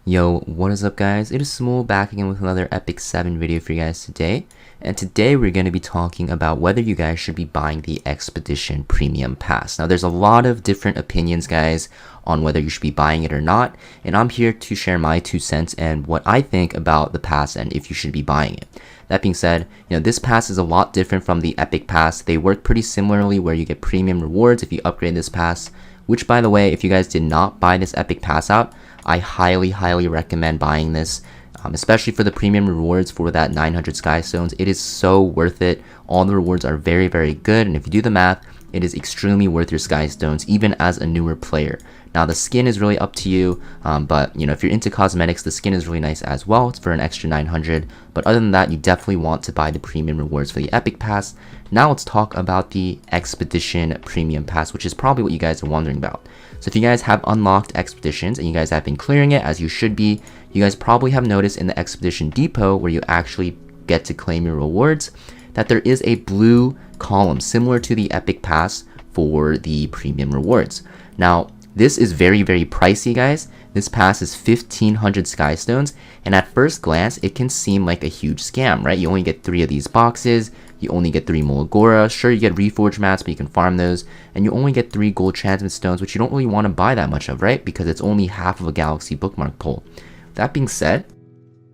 Yo, what is up guys? It is Samool back again with another Epic 7 video for you guys today. And today we're going to be talking about whether you guys should be buying the Expedition Premium Pass. Now there's a lot of different opinions guys on whether you should be buying it or not. And I'm here to share my 2 cents and what I think about the pass and if you should be buying it. That being said, this pass is a lot different from the Epic Pass. They work pretty similarly where you get premium rewards if you upgrade this pass. Which by the way, if you guys did not buy this Epic Pass out, I highly recommend buying this, especially for the premium rewards for that 900 Sky Stones. It is so worth it. All the rewards are very good, and if you do the math, it is extremely worth your Sky Stones, even as a newer player. Now the skin is really up to you, but if you're into cosmetics, the skin is really nice as well. It's for an extra 900, but other than that, you definitely want to buy the premium rewards for the Epic Pass. Now let's talk about the Expedition Premium Pass, which is probably what you guys are wondering about. So if you guys have unlocked Expeditions and you guys have been clearing it as you should be, you guys probably have noticed in the Expedition Depot where you actually get to claim your rewards that there is a blue column similar to the Epic Pass for the premium rewards. Now this is very pricey guys. This pass is 1500 Sky Stones, and at first glance it can seem like a huge scam, right? You only get 3 of these boxes, you only get 3 Molagora, sure you get Reforge mats but you can farm those, and you only get 3 gold transmit stones, which you don't really want to buy that much of, right? Because it's only half of a galaxy bookmark pull. That being said,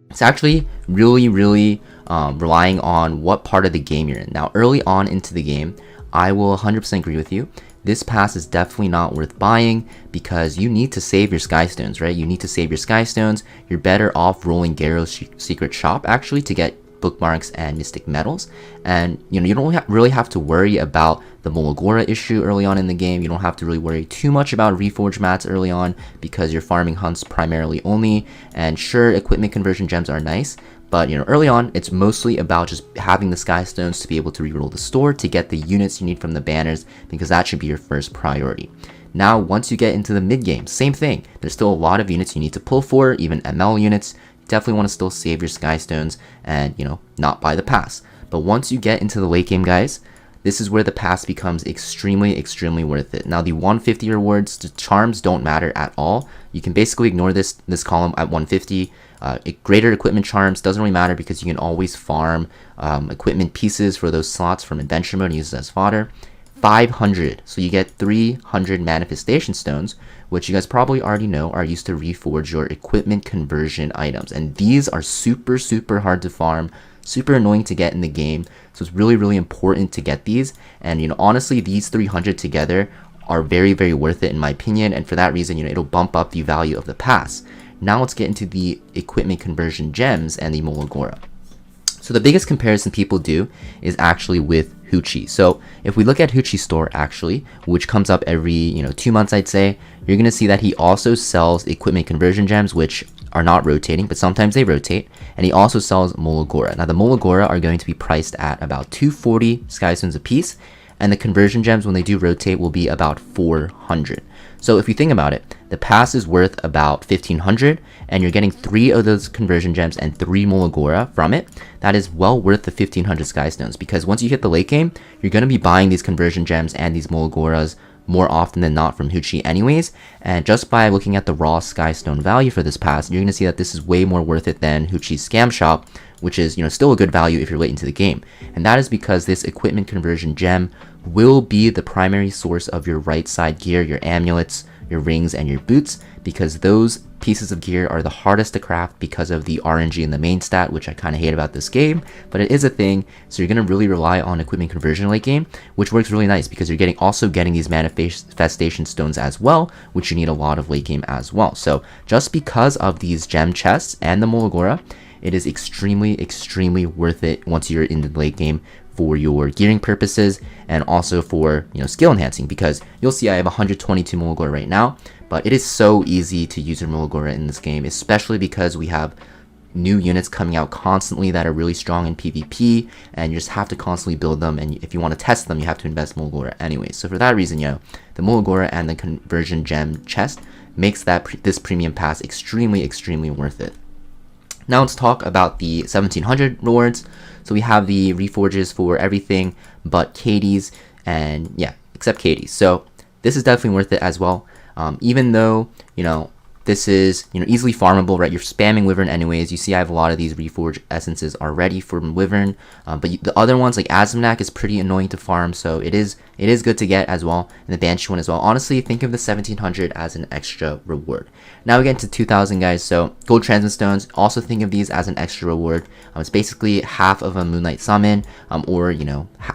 it's actually really relying on what part of the game you're in. Now early on into the game, I will 100% agree with you. This pass is definitely not worth buying because you need to save your Sky Stones, right? You need to save your Sky Stones. You're better off rolling Garrow's Secret Shop actually to get bookmarks and mystic medals. And you don't really have to worry about the Molagora issue early on in the game. You don't have to really worry too much about Reforge mats early on because you're farming hunts primarily only. And sure, equipment conversion gems are nice, but early on, it's mostly about just having the Sky Stones to be able to reroll the store to get the units you need from the banners, because that should be your first priority. Now, once you get into the mid game, same thing. There's still a lot of units you need to pull for, even ML units. You definitely want to still save your Sky Stones and not buy the pass. But once you get into the late game, guys, this is where the pass becomes extremely worth it. Now the 150 rewards, the charms don't matter at all. You can basically ignore this column at 150. Greater equipment charms doesn't really matter because you can always farm equipment pieces for those slots from adventure mode and use it as fodder. 500, so you get 300 manifestation stones, which you guys probably already know are used to reforge your equipment conversion items, and these are super hard to farm, super annoying to get in the game. So it's really important to get these, and honestly these 300 together are very worth it in my opinion, and for that reason it'll bump up the value of the pass. Now let's get into the equipment conversion gems and the Molagora. So the biggest comparison people do is actually with Hoochie. So if we look at Hoochie's store actually, which comes up every 2 months I'd say, you're gonna see that he also sells equipment conversion gems, which are not rotating, but sometimes they rotate, and he also sells Molagora. Now the Molagora are going to be priced at about 240 Sky Stones a piece, and the conversion gems when they do rotate will be about 400. So if you think about it, the pass is worth about 1500, and you're getting 3 of those conversion gems and 3 Molagora from it. That is well worth the 1500 Sky Stones, because once you hit the late game, you're going to be buying these conversion gems and these Molagoras more often than not from Hoochie anyways, and just by looking at the raw Sky Stone value for this pass, you're going to see that this is way more worth it than Hoochie's Scam Shop, which is still a good value if you're late into the game. And that is because this equipment conversion gem will be the primary source of your right side gear, your amulets, your rings, and your boots, because those pieces of gear are the hardest to craft because of the RNG in the main stat, which I kind of hate about this game, but it is a thing. So you're going to really rely on equipment conversion late game, which works really nice because you're also getting these manifestation stones as well, which you need a lot of late game as well. So just because of these gem chests and the Molagora, it is extremely worth it once you're in the late game for your gearing purposes and also for skill enhancing, because you'll see I have 122 Molagora right now, but it is so easy to use your Molagora in this game, especially because we have new units coming out constantly that are really strong in PvP, and you just have to constantly build them, and if you want to test them you have to invest Molagora anyway. So for that reason, the Molagora and the conversion gem chest makes this premium pass extremely worth it. Now let's talk about the 1700 rewards. So we have the reforges for everything but Katie's, and except Katie's. So this is definitely worth it as well. Even though, this is, easily farmable, right? You're spamming Wyvern anyways. You see I have a lot of these Reforged essences already from Wyvern, but the other ones like Azimnak is pretty annoying to farm, so it is good to get as well, and the Banshee one as well. Honestly, think of the 1700 as an extra reward. Now we get into 2000, guys. So gold transmit stones, also think of these as an extra reward. It's basically half of a Moonlight summon, or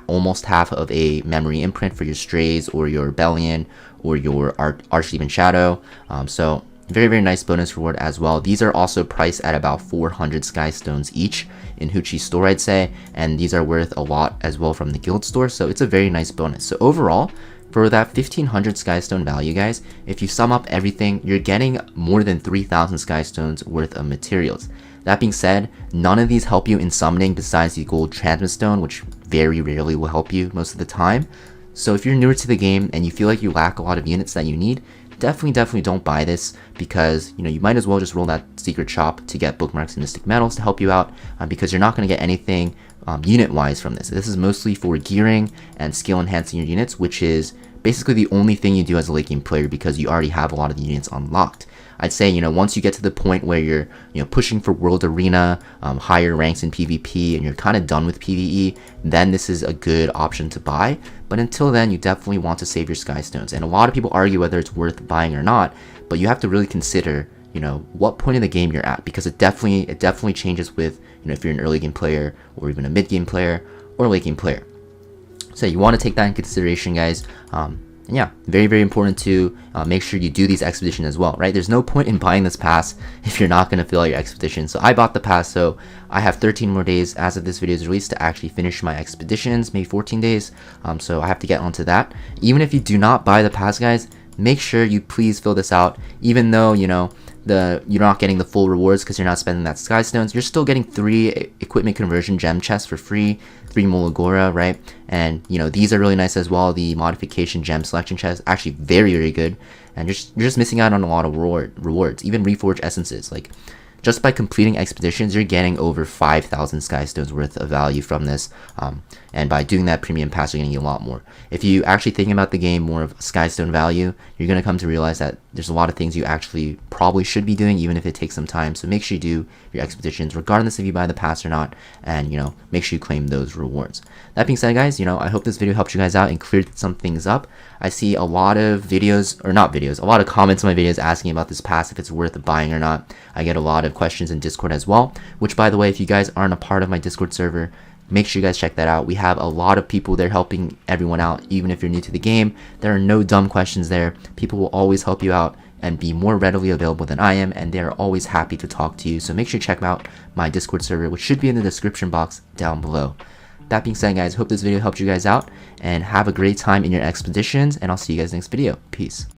almost half of a memory imprint for your Strays or your Rebellion or your Archdemon Shadow. So very, very nice bonus reward as well. These are also priced at about 400 Sky Stones each in Hoochie's store, I'd say, and these are worth a lot as well from the guild store, so it's a very nice bonus. So overall, for that 1500 Sky Stone value, guys, if you sum up everything, you're getting more than 3000 Sky Stones worth of materials. That being said, none of these help you in summoning besides the gold transmit stone, which very rarely will help you most of the time. So if you're newer to the game and you feel like you lack a lot of units that you need, definitely don't buy this, because you might as well just roll that secret shop to get bookmarks and mystic metals to help you out, because you're not going to get anything unit wise from this. This is mostly for gearing and skill enhancing your units, which is basically the only thing you do as a late game player, because you already have a lot of the units unlocked. I'd say, once you get to the point where you're, pushing for World Arena, higher ranks in PvP, and you're kind of done with PvE, then this is a good option to buy. But until then, you definitely want to save your Sky Stones. And a lot of people argue whether it's worth buying or not, but you have to really consider, what point of the game you're at, because it definitely changes with, if you're an early game player, or even a mid game player, or a late game player. So you want to take that in consideration, guys. Yeah, very, very important to make sure you do these expeditions as well, right? There's no point in buying this pass if you're not going to fill out your expedition. So I bought the pass, so I have 13 more days as of this video is released to actually finish my expeditions, maybe 14 days. So I have to get onto that. Even if you do not buy the pass, guys, make sure you please fill this out. Even though, you're not getting the full rewards because you're not spending that Sky Stones, you're still getting 3 equipment conversion gem chests for free, 3 Molagora, right? And these are really nice as well. The modification gem selection chest, actually very, very good. And you're just missing out on a lot of rewards, even reforged essences. Like, just by completing expeditions, you're getting over 5,000 Sky Stones worth of value from this. And by doing that premium pass, you're getting a lot more. If you actually think about the game more of Sky Stone value, you're going to come to realize that there's a lot of things you actually probably should be doing, even if it takes some time. So make sure you do your expeditions, regardless if you buy the pass or not, and make sure you claim those rewards. That being said, guys, I hope this video helped you guys out and cleared some things up. I see a lot of videos, or not videos, a lot of comments on my videos asking about this pass, if it's worth buying or not. I get a lot of questions in Discord as well, which, by the way, if you guys aren't a part of my Discord server, make sure you guys check that out. We have a lot of people there helping everyone out. Even if you're new to the game, there are no dumb questions there. People will always help you out and be more readily available than I am, and they're always happy to talk to you. So make sure you check out my Discord server, which should be in the description box down below. That being said, guys, hope this video helped you guys out, and have a great time in your expeditions, and I'll see you guys next video. Peace.